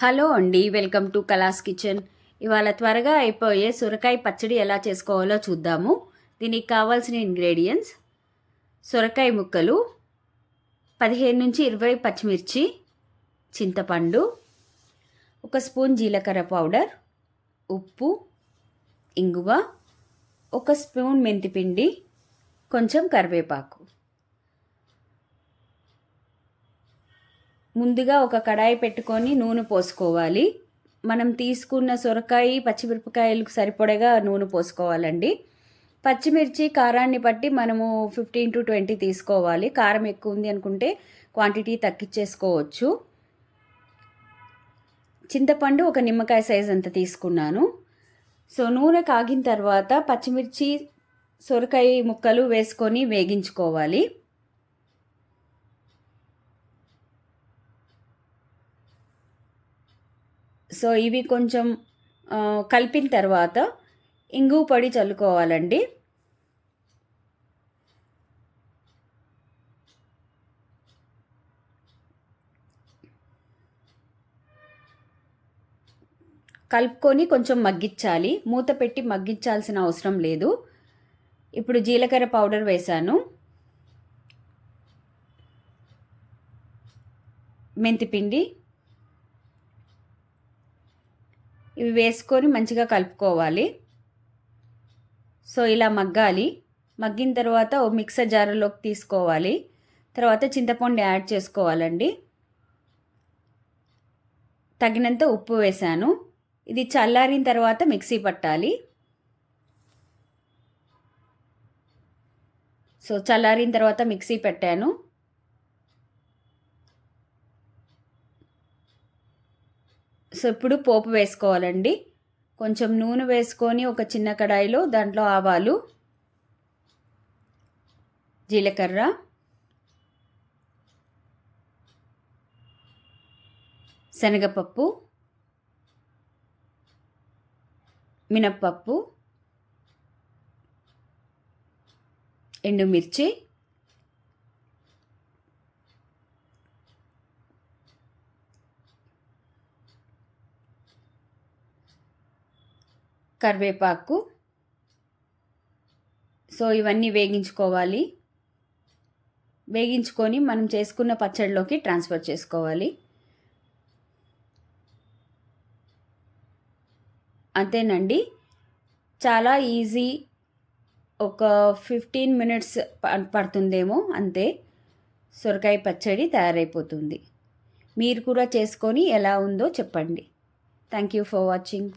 Hello అండి, welcome to కలాస్ kitchen. ఇవాళ త్వరగా అయిపోయే సొరకాయ పచ్చడి ఎలా చేసుకోవాలో చూద్దాము. దీనికి కావాల్సిన ఇంగ్రీడియంట్స్: సొరకాయ ముక్కలు, 15 నుంచి 20 పచ్చిమిర్చి, చింతపండు, 1 స్పూన్ జీలకర్ర పౌడర్, ఉప్పు, ఇంగువ, 1 స్పూన్ మెంతిపిండి, కొంచెం కరివేపాకు. ముందుగా ఒక కడాయి పెట్టుకొని నూనె పోసుకోవాలి. మనం తీసుకున్న సొరకాయ పచ్చిమిరపకాయలకు సరిపడగా నూనె పోసుకోవాలండి. పచ్చిమిర్చి కారాన్ని బట్టి మనము 15 to 20 తీసుకోవాలి. కారం ఎక్కువ ఉంది అనుకుంటే క్వాంటిటీ తగ్గించేసుకోవచ్చు. చింతపండు ఒక నిమ్మకాయ సైజ్ అంత తీసుకున్నాను. సో నూనె కాగిన తర్వాత పచ్చిమిర్చి, సొరకాయ ముక్కలు వేసుకొని వేగించుకోవాలి. సో ఇవి కొంచెం కలిపిన తర్వాత ఇంగువ పొడి చల్లుకోవాలండి. కలుపుకొని కొంచెం మగ్గించాలి. మూత పెట్టి మగ్గించాల్సిన అవసరం లేదు. ఇప్పుడు జీలకర్ర పౌడర్ వేసాను, మెంతిపిండి, ఇవి వేసుకొని మంచిగా కలుపుకోవాలి. సో ఇలా మగ్గాలి. మగ్గిన తర్వాత ఓ మిక్సర్ జార్లోకి తీసుకోవాలి. తర్వాత చింతపండు యాడ్ చేసుకోవాలండి. తగినంత ఉప్పు వేసాను. ఇది చల్లారిన తర్వాత మిక్సీ పట్టాలి. సో చల్లారిన తర్వాత మిక్సీ పెట్టాను. సో ఇప్పుడు పోపు వేసుకోవాలండి. కొంచెం నూనె వేసుకొని ఒక చిన్న కడాయిలో దాంట్లో ఆవాలు, జీలకర్ర, శనగపప్పు, మినప్పప్పు, ఎండుమిర్చి, కరివేపాకు. సో ఇవన్నీ వేగించుకోవాలి. వేగించుకొని మనం చేసుకున్న పచ్చడిలోకి ట్రాన్స్ఫర్ చేసుకోవాలి. అంతేనండి, చాలా ఈజీ. ఒక 15 minutes పడుతుందేమో, అంతే. సొరకాయ పచ్చడి తయారైపోతుంది. మీరు కూడా చేసుకొని ఎలా ఉందో చెప్పండి. Thank you for watching.